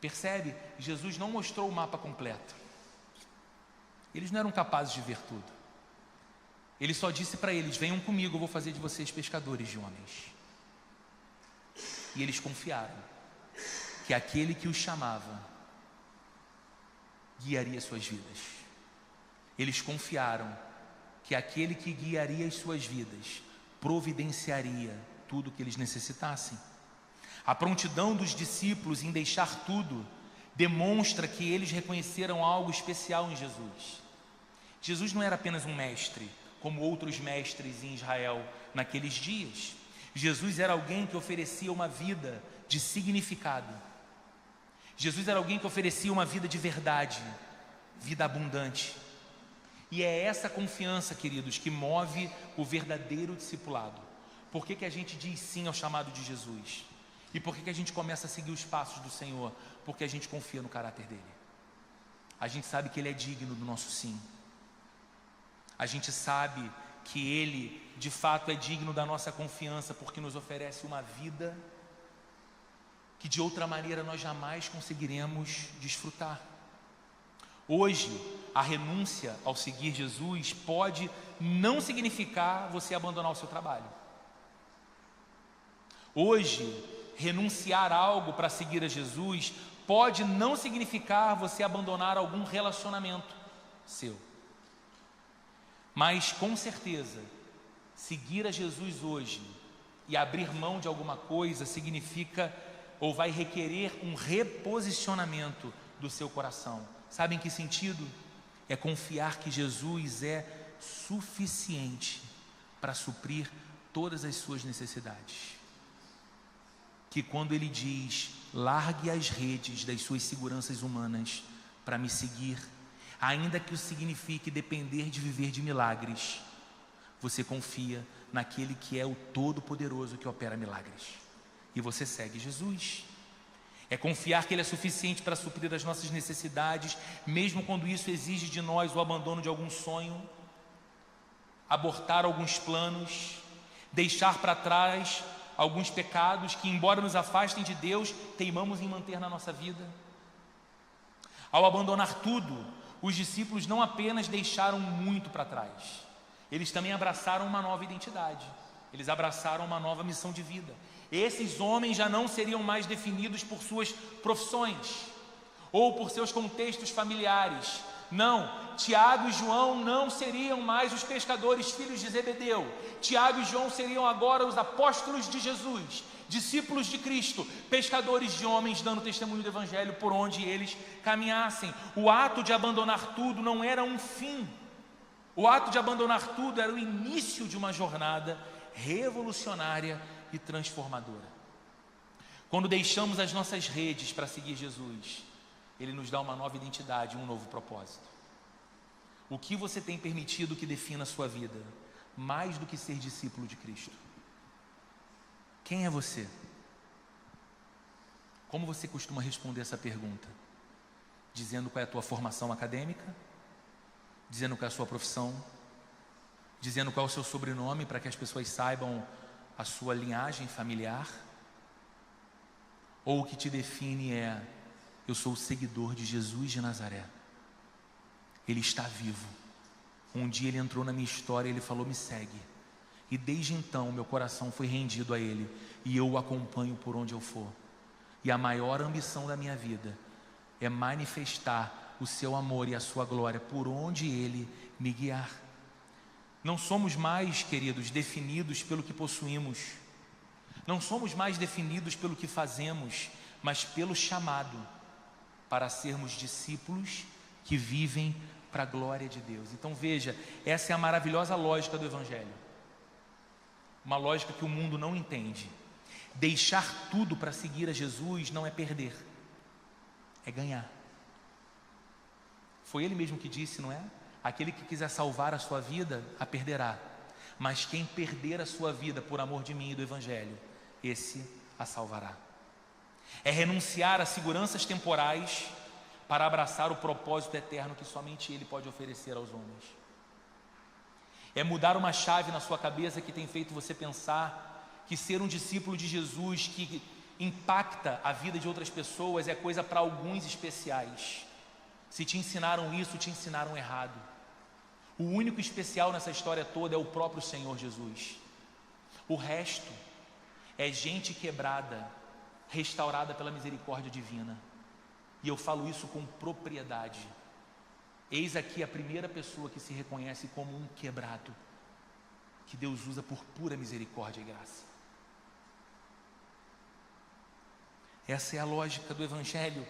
Percebe? Jesus não mostrou o mapa completo. Eles não eram capazes de ver tudo. Ele só disse para eles: venham comigo, eu vou fazer de vocês pescadores de homens. E eles confiaram que aquele que os chamava guiaria suas vidas. Eles confiaram que aquele que guiaria as suas vidas providenciaria tudo o que eles necessitassem. A prontidão dos discípulos em deixar tudo demonstra que eles reconheceram algo especial em Jesus. Jesus não era apenas um mestre, como outros mestres em Israel naqueles dias. Jesus era alguém que oferecia uma vida de significado. Jesus era alguém que oferecia uma vida de verdade, vida abundante. E é essa confiança, queridos, que move o verdadeiro discipulado. Por que a gente diz sim ao chamado de Jesus? E por que a gente começa a seguir os passos do Senhor? Porque a gente confia no caráter dele. A gente sabe que ele é digno do nosso sim. A gente sabe que ele de fato é digno da nossa confiança, porque nos oferece uma vida que de outra maneira nós jamais conseguiremos desfrutar. Hoje, a renúncia ao seguir Jesus pode não significar você abandonar o seu trabalho. Hoje, renunciar a algo para seguir a Jesus pode não significar você abandonar algum relacionamento seu. Mas com certeza, seguir a Jesus hoje e abrir mão de alguma coisa significa ou vai requerer um reposicionamento do seu coração. Sabe em que sentido? É confiar que Jesus é suficiente para suprir todas as suas necessidades. que quando ele diz: largue as redes das suas seguranças humanas para me seguir, ainda que isso signifique depender de viver de milagres, você confia naquele que é o Todo-Poderoso que opera milagres, e você segue Jesus. É confiar que Ele é suficiente para suprir as nossas necessidades, mesmo quando isso exige de nós o abandono de algum sonho, abortar alguns planos, deixar para trás alguns pecados que, embora nos afastem de Deus, teimamos em manter na nossa vida. Ao abandonar tudo, os discípulos não apenas deixaram muito para trás, eles também abraçaram uma nova identidade, eles abraçaram uma nova missão de vida. Esses homens já não seriam mais definidos por suas profissões ou por seus contextos familiares. Não, Tiago e João não seriam mais os pescadores filhos de Zebedeu. Tiago e João seriam agora os apóstolos de Jesus, discípulos de Cristo, pescadores de homens, dando testemunho do Evangelho por onde eles caminhassem. O ato de abandonar tudo não era um fim. O ato de abandonar tudo era o início de uma jornada revolucionária e transformadora. Quando deixamos as nossas redes para seguir Jesus, Ele nos dá uma nova identidade, um novo propósito. O que você tem permitido que defina a sua vida, mais do que ser discípulo de Cristo? Quem é você? Como você costuma responder essa pergunta? Dizendo qual é a tua formação acadêmica? Dizendo qual é a sua profissão? Dizendo qual é o seu sobrenome para que as pessoas saibam a sua linhagem familiar? Ou o que te define é: eu sou o seguidor de Jesus de Nazaré, Ele está vivo, um dia Ele entrou na minha história e Ele falou: me segue, e desde então meu coração foi rendido a Ele, e eu o acompanho por onde eu for, e a maior ambição da minha vida é manifestar o seu amor e a sua glória por onde Ele me guiar. Não somos mais, queridos, definidos pelo que possuímos, não somos mais definidos pelo que fazemos, mas pelo chamado para sermos discípulos que vivem para a glória de Deus. Então veja, essa é a maravilhosa lógica do Evangelho, uma lógica que o mundo não entende. Deixar tudo para seguir a Jesus não é perder, é ganhar. Foi Ele mesmo que disse, não é? Aquele que quiser salvar a sua vida, a perderá, mas quem perder a sua vida por amor de mim e do Evangelho, esse a salvará. É renunciar a seguranças temporais para abraçar o propósito eterno que somente Ele pode oferecer aos homens. É mudar uma chave na sua cabeça que tem feito você pensar que ser um discípulo de Jesus que impacta a vida de outras pessoas é coisa para alguns especiais. Se te ensinaram isso, te ensinaram errado. O único especial nessa história toda é o próprio Senhor Jesus. O resto é gente quebrada, restaurada pela misericórdia divina. E eu falo isso com propriedade. Eis aqui a primeira pessoa que se reconhece como um quebrado, que Deus usa por pura misericórdia e graça. Essa é a lógica do Evangelho.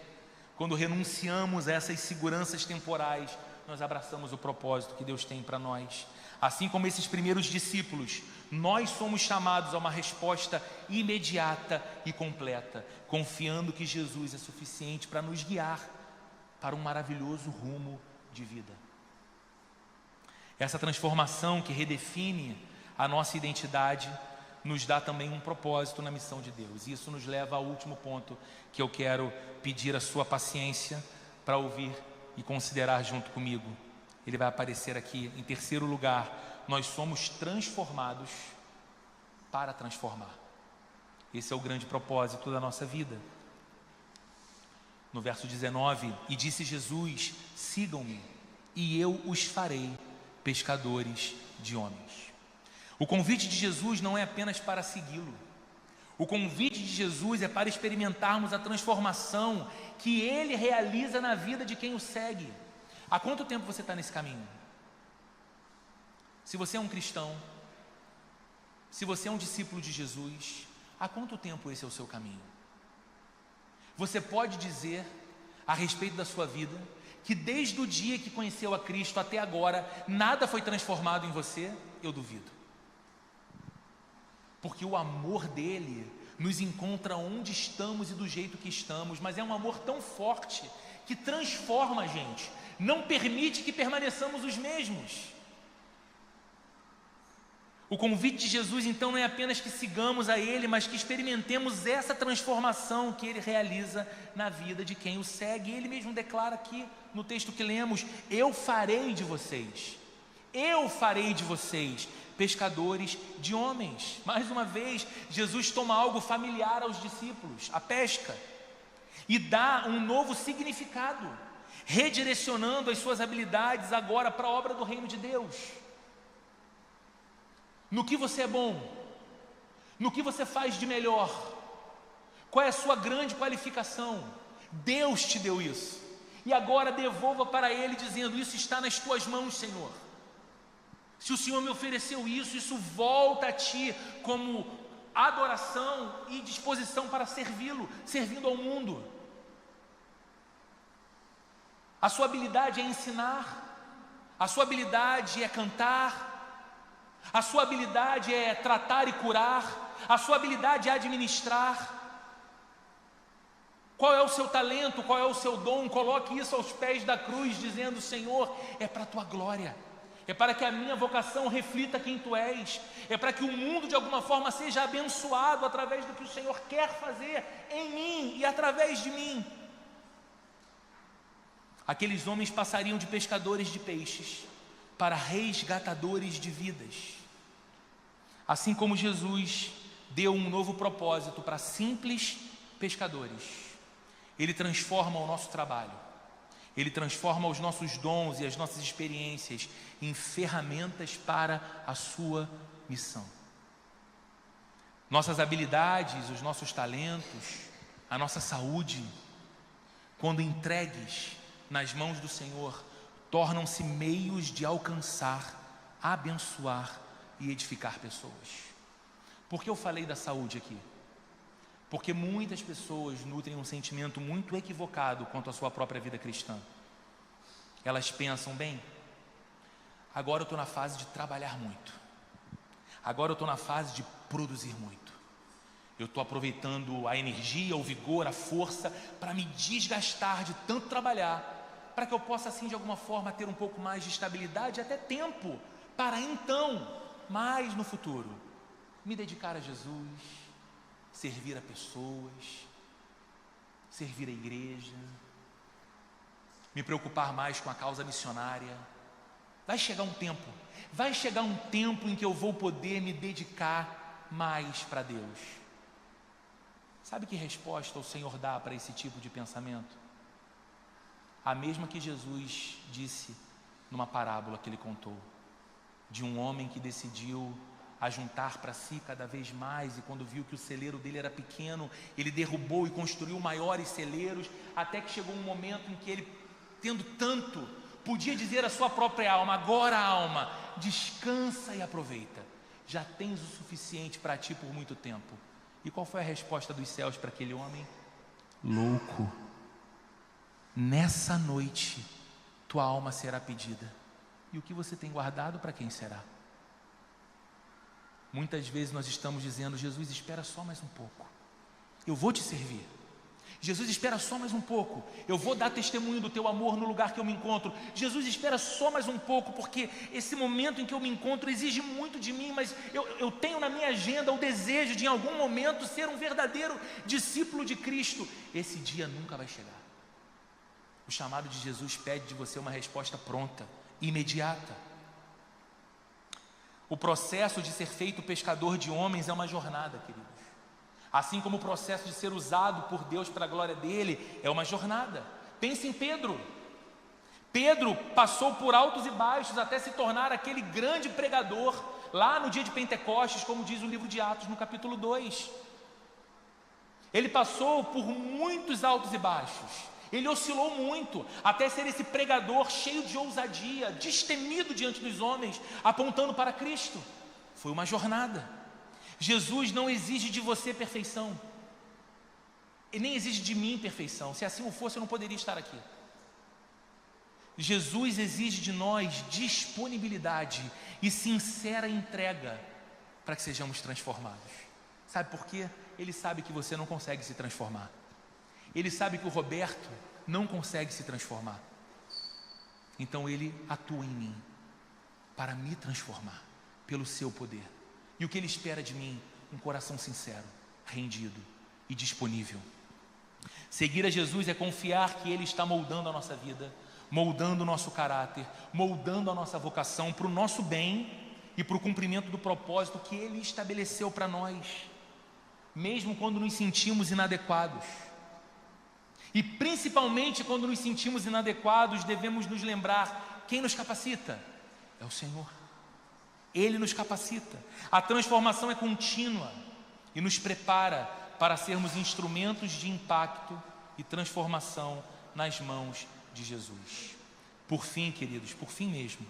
Quando renunciamos a essas seguranças temporais, nós abraçamos o propósito que Deus tem para nós. Assim como esses primeiros discípulos, nós somos chamados a uma resposta imediata e completa, confiando que Jesus é suficiente para nos guiar para um maravilhoso rumo de vida. Essa transformação que redefine a nossa identidade nos dá também um propósito na missão de Deus. E isso nos leva ao último ponto que eu quero pedir a sua paciência para ouvir e considerar junto comigo. Ele vai aparecer aqui em terceiro lugar. Nós somos transformados para transformar. Esse é o grande propósito da nossa vida. No verso 19, e disse Jesus: sigam-me e eu os farei pescadores de homens. O convite de Jesus não é apenas para segui-lo. O convite de Jesus é para experimentarmos a transformação que Ele realiza na vida de quem o segue. Há quanto tempo você está nesse caminho? Se você é um cristão, se você é um discípulo de Jesus, há quanto tempo esse é o seu caminho? Você pode dizer a respeito da sua vida que desde o dia que conheceu a Cristo até agora, nada foi transformado em você? Eu duvido. Porque o amor dele nos encontra onde estamos e do jeito que estamos, mas é um amor tão forte que transforma a gente, não permite que permaneçamos os mesmos. O convite de Jesus então não é apenas que sigamos a Ele, mas que experimentemos essa transformação que Ele realiza na vida de quem o segue. Ele mesmo declara aqui no texto que lemos: eu farei de vocês pescadores de homens. Mais uma vez, Jesus toma algo familiar aos discípulos, a pesca, e dá um novo significado, redirecionando as suas habilidades agora para a obra do reino de Deus. No que você é bom, no que você faz de melhor, qual é a sua grande qualificação? Deus te deu isso, e agora devolva para Ele dizendo: isso está nas tuas mãos, Senhor. Se o Senhor me ofereceu isso, isso volta a Ti como adoração e disposição para servi-lo, servindo ao mundo. A sua habilidade é ensinar, a sua habilidade é cantar, a sua habilidade é tratar e curar, a sua habilidade é administrar. Qual é o seu talento, qual é o seu dom? Coloque isso aos pés da cruz, dizendo: Senhor, é para a Tua glória, é para que a minha vocação reflita quem Tu és, é para que o mundo de alguma forma seja abençoado através do que o Senhor quer fazer em mim e através de mim. Aqueles homens passariam de pescadores de peixes para resgatadores de vidas. Assim como Jesus deu um novo propósito para simples pescadores, Ele transforma o nosso trabalho, Ele transforma os nossos dons e as nossas experiências em ferramentas para a sua missão. Nossas habilidades, os nossos talentos, a nossa saúde, quando entregues nas mãos do Senhor, tornam-se meios de alcançar, abençoar e edificar pessoas. Por que eu falei da saúde aqui? Porque muitas pessoas nutrem um sentimento muito equivocado quanto à sua própria vida cristã. Elas pensam: bem, agora eu estou na fase de trabalhar muito, agora eu estou na fase de produzir muito, eu estou aproveitando a energia, o vigor, a força para me desgastar de tanto trabalhar, para que eu possa assim de alguma forma ter um pouco mais de estabilidade, até tempo para então, mais no futuro, me dedicar a Jesus, servir a pessoas, servir a igreja, me preocupar mais com a causa missionária. Vai chegar um tempo em que eu vou poder me dedicar mais para Deus. Sabe que resposta o Senhor dá para esse tipo de pensamento? A mesma que Jesus disse numa parábola que Ele contou, de um homem que decidiu ajuntar para si cada vez mais, e quando viu que o celeiro dele era pequeno, ele derrubou e construiu maiores celeiros, até que chegou um momento em que ele, tendo tanto, podia dizer à sua própria alma: agora, alma, descansa e aproveita, já tens o suficiente para ti por muito tempo. E qual foi a resposta dos céus para aquele homem? Louco, nessa noite tua alma será pedida, e o que você tem guardado, para quem será? Muitas vezes nós estamos dizendo: Jesus, espera só mais um pouco, eu vou te servir. Jesus, espera só mais um pouco, eu vou dar testemunho do teu amor no lugar que eu me encontro. Jesus, espera só mais um pouco, porque esse momento em que eu me encontro exige muito de mim, mas eu tenho na minha agenda o desejo de em algum momento ser um verdadeiro discípulo de Cristo. Esse dia nunca vai chegar. O chamado de Jesus pede de você uma resposta pronta, imediata. O processo de ser feito pescador de homens é uma jornada, queridos. Assim como o processo de ser usado por Deus para a glória dele é uma jornada. Pense em Pedro. Pedro passou por altos e baixos até se tornar aquele grande pregador lá no dia de Pentecostes, como diz o livro de Atos no capítulo 2. Ele passou por muitos altos e baixos. Ele oscilou muito até ser esse pregador cheio de ousadia, destemido diante dos homens, apontando para Cristo. Foi uma jornada. Jesus não exige de você perfeição, Ele nem exige de mim perfeição. Se assim o fosse, eu não poderia estar aqui. Jesus exige de nós disponibilidade e sincera entrega para que sejamos transformados. Sabe por quê? Ele sabe que você não consegue se transformar. Ele sabe que o Roberto não consegue se transformar. Então Ele atua em mim para me transformar pelo seu poder. E o que Ele espera de mim? Um coração sincero, rendido e disponível. Seguir a Jesus é confiar que Ele está moldando a nossa vida, moldando o nosso caráter, moldando a nossa vocação para o nosso bem e para o cumprimento do propósito que Ele estabeleceu para nós, mesmo quando nos sentimos inadequados. E principalmente quando nos sentimos inadequados, devemos nos lembrar: quem nos capacita? É o Senhor. Ele nos capacita. A transformação é contínua e nos prepara para sermos instrumentos de impacto e transformação nas mãos de Jesus. Por fim, queridos, por fim mesmo,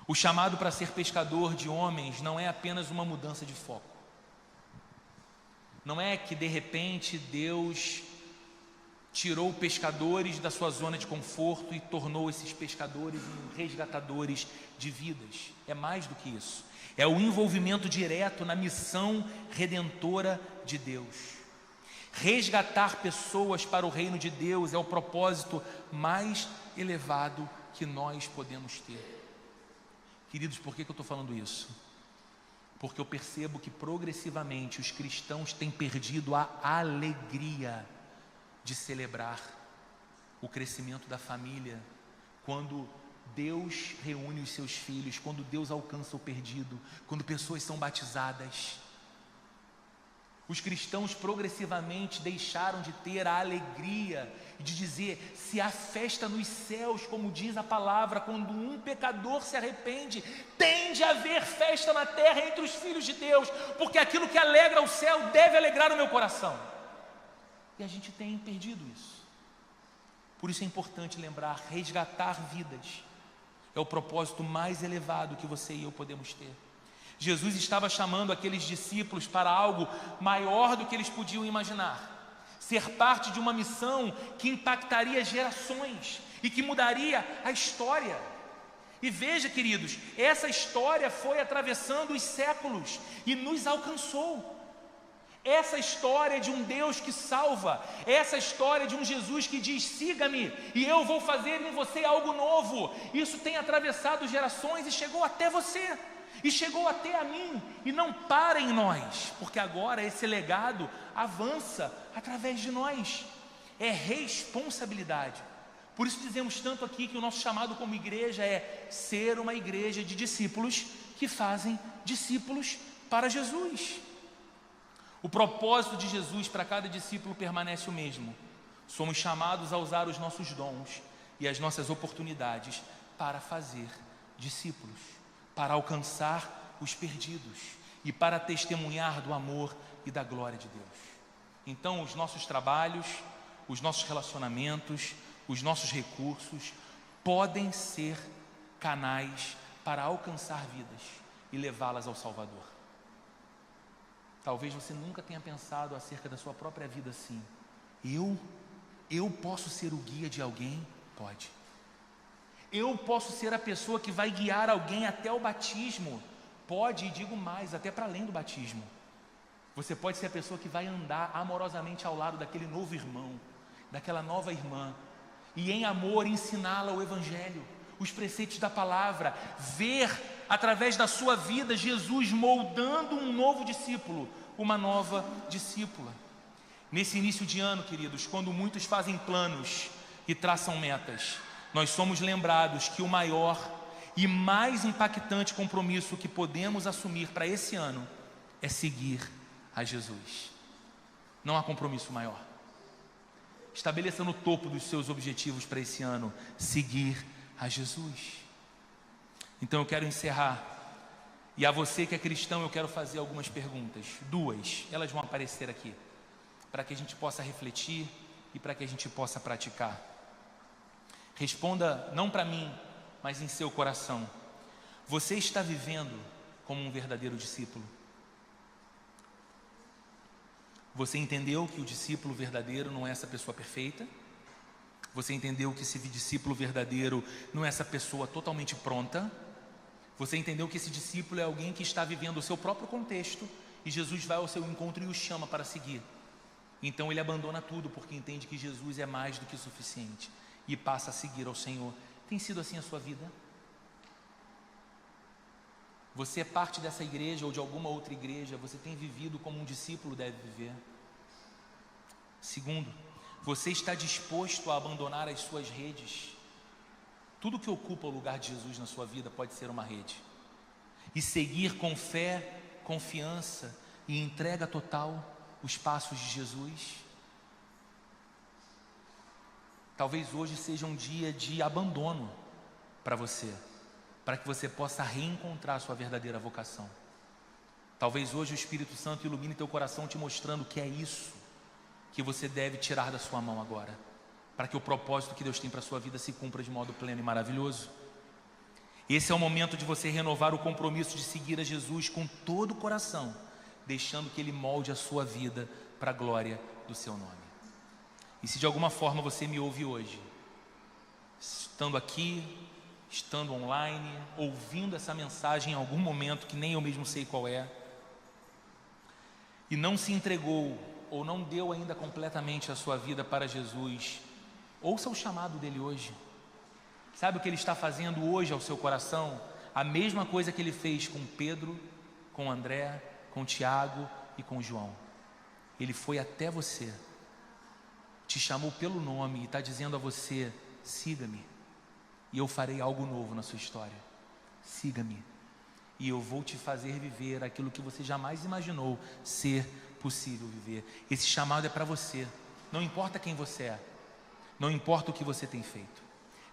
o chamado para ser pescador de homens não é apenas uma mudança de foco. Não é que de repente Deus tirou pescadores da sua zona de conforto e tornou esses pescadores em resgatadores de vidas. É mais do que isso. É o envolvimento direto na missão redentora de Deus. Resgatar pessoas para o reino de Deus é o propósito mais elevado que nós podemos ter. Queridos, por que eu estou falando isso? Porque eu percebo que progressivamente os cristãos têm perdido a alegria de celebrar o crescimento da família, quando Deus reúne os seus filhos, quando Deus alcança o perdido, quando pessoas são batizadas. Os cristãos progressivamente deixaram de ter a alegria de dizer: se há festa nos céus, como diz a palavra, quando um pecador se arrepende, tem de haver festa na terra entre os filhos de Deus, porque aquilo que alegra o céu deve alegrar o meu coração. E a gente tem perdido isso. Por isso é importante lembrar: resgatar vidas é o propósito mais elevado que você e eu podemos ter. Jesus estava chamando aqueles discípulos para algo maior do que eles podiam imaginar. Ser parte de uma missão que impactaria gerações e que mudaria a história. E veja, queridos, essa história foi atravessando os séculos e nos alcançou. Essa história de um Deus que salva, essa história de um Jesus que diz: siga-me e eu vou fazer em você algo novo. Isso tem atravessado gerações e chegou até você. E chegou até a mim, e não para em nós, porque agora esse legado avança através de nós. É responsabilidade. Por isso dizemos tanto aqui que o nosso chamado como igreja é ser uma igreja de discípulos que fazem discípulos para Jesus. O propósito de Jesus para cada discípulo permanece o mesmo. Somos chamados a usar os nossos dons e as nossas oportunidades para fazer discípulos, para alcançar os perdidos e para testemunhar do amor e da glória de Deus. Então, os nossos trabalhos, os nossos relacionamentos, os nossos recursos podem ser canais para alcançar vidas e levá-las ao Salvador. Talvez você nunca tenha pensado acerca da sua própria vida assim: eu posso ser o guia de alguém? Pode. Eu posso ser a pessoa que vai guiar alguém até o batismo? Pode, e digo mais, até para além do batismo. Você pode ser a pessoa que vai andar amorosamente ao lado daquele novo irmão, daquela nova irmã, e em amor ensiná-la o Evangelho, os preceitos da palavra, ver através da sua vida Jesus moldando um novo discípulo, uma nova discípula. Nesse início de ano, queridos, quando muitos fazem planos e traçam metas, nós somos lembrados que o maior e mais impactante compromisso que podemos assumir para esse ano é seguir a Jesus. Não há compromisso maior. Estabeleça no topo dos seus objetivos para esse ano: seguir a Jesus. Então eu quero encerrar, e a você que é cristão eu quero fazer algumas perguntas, duas, elas vão aparecer aqui, para que a gente possa refletir e para que a gente possa praticar. Responda não para mim, mas em seu coração: você está vivendo como um verdadeiro discípulo? Você entendeu que o discípulo verdadeiro não é essa pessoa perfeita? Você entendeu que esse discípulo verdadeiro não é essa pessoa totalmente pronta? Você entendeu que esse discípulo é alguém que está vivendo o seu próprio contexto e Jesus vai ao seu encontro e o chama para seguir. Então ele abandona tudo porque entende que Jesus é mais do que suficiente e passa a seguir ao Senhor. Tem sido assim a sua vida? Você é parte dessa igreja ou de alguma outra igreja? Você tem vivido como um discípulo deve viver? Segundo, você está disposto a abandonar as suas redes? Tudo que ocupa o lugar de Jesus na sua vida pode ser uma rede. E seguir com fé, confiança e entrega total os passos de Jesus? Talvez hoje seja um dia de abandono para você, para que você possa reencontrar a sua verdadeira vocação. Talvez hoje o Espírito Santo ilumine teu coração te mostrando que é isso que você deve tirar da sua mão agora, para que o propósito que Deus tem para a sua vida se cumpra de modo pleno e maravilhoso. Esse é o momento de você renovar o compromisso de seguir a Jesus com todo o coração, deixando que Ele molde a sua vida para a glória do seu nome. E se de alguma forma você me ouve hoje, estando aqui, estando online, ouvindo essa mensagem em algum momento que nem eu mesmo sei qual é, e não se entregou ou não deu ainda completamente a sua vida para Jesus, ouça o chamado dele hoje. Sabe o que ele está fazendo hoje ao seu coração? A mesma coisa que ele fez com Pedro, com André, com Tiago e com João. Ele foi até você, te chamou pelo nome e está dizendo a você: siga-me e eu farei algo novo na sua história. Siga-me e eu vou te fazer viver aquilo que você jamais imaginou ser possível viver. Esse chamado é para você, não importa quem você é, não importa o que você tem feito,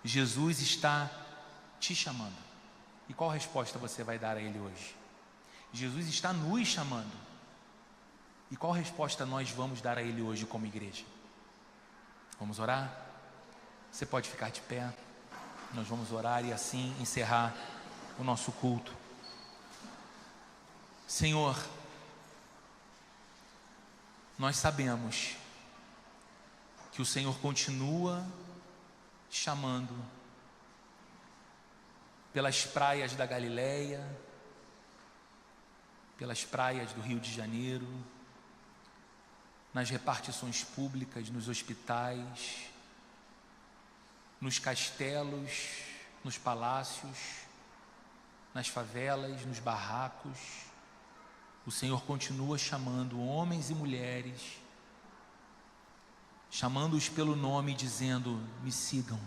Jesus está te chamando. E qual resposta você vai dar a Ele hoje? Jesus está nos chamando. E qual resposta nós vamos dar a Ele hoje como igreja? Vamos orar? Você pode ficar de pé. Nós vamos orar e assim encerrar o nosso culto. Senhor, nós sabemos que o Senhor continua chamando pelas praias da Galileia, pelas praias do Rio de Janeiro, nas repartições públicas, nos hospitais, nos castelos, nos palácios, nas favelas, nos barracos. O Senhor continua chamando homens e mulheres, chamando-os pelo nome, dizendo: me sigam,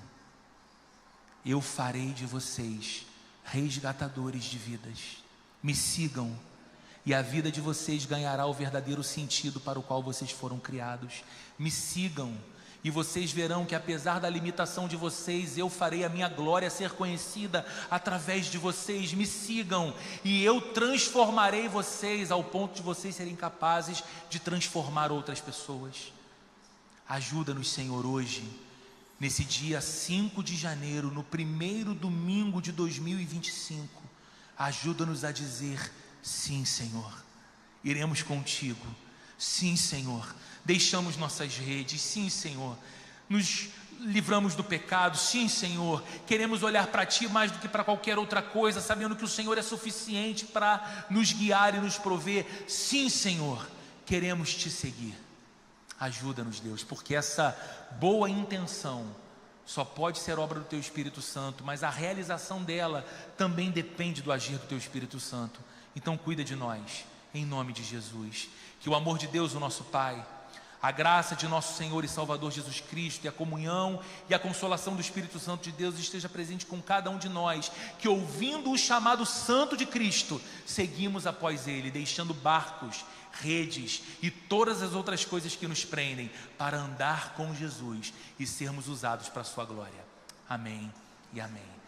eu farei de vocês resgatadores de vidas. Me sigam e a vida de vocês ganhará o verdadeiro sentido para o qual vocês foram criados. Me sigam e vocês verão que apesar da limitação de vocês, eu farei a minha glória ser conhecida através de vocês. Me sigam e eu transformarei vocês ao ponto de vocês serem capazes de transformar outras pessoas. Ajuda-nos, Senhor, hoje, nesse dia 5 de janeiro, no primeiro domingo de 2025, ajuda-nos a dizer: sim, Senhor, iremos contigo. Sim, Senhor, deixamos nossas redes. Sim, Senhor, nos livramos do pecado. Sim, Senhor, queremos olhar para Ti mais do que para qualquer outra coisa, sabendo que o Senhor é suficiente para nos guiar e nos prover. Sim, Senhor, queremos Te seguir. Ajuda-nos, Deus, porque essa boa intenção só pode ser obra do Teu Espírito Santo, mas a realização dela também depende do agir do Teu Espírito Santo. Então cuida de nós, em nome de Jesus. Que o amor de Deus, o nosso Pai, a graça de nosso Senhor e Salvador Jesus Cristo, e a comunhão e a consolação do Espírito Santo de Deus esteja presente com cada um de nós, que ouvindo o chamado santo de Cristo, seguimos após Ele, deixando barcos, redes e todas as outras coisas que nos prendem, para andar com Jesus e sermos usados para a sua glória. Amém e amém.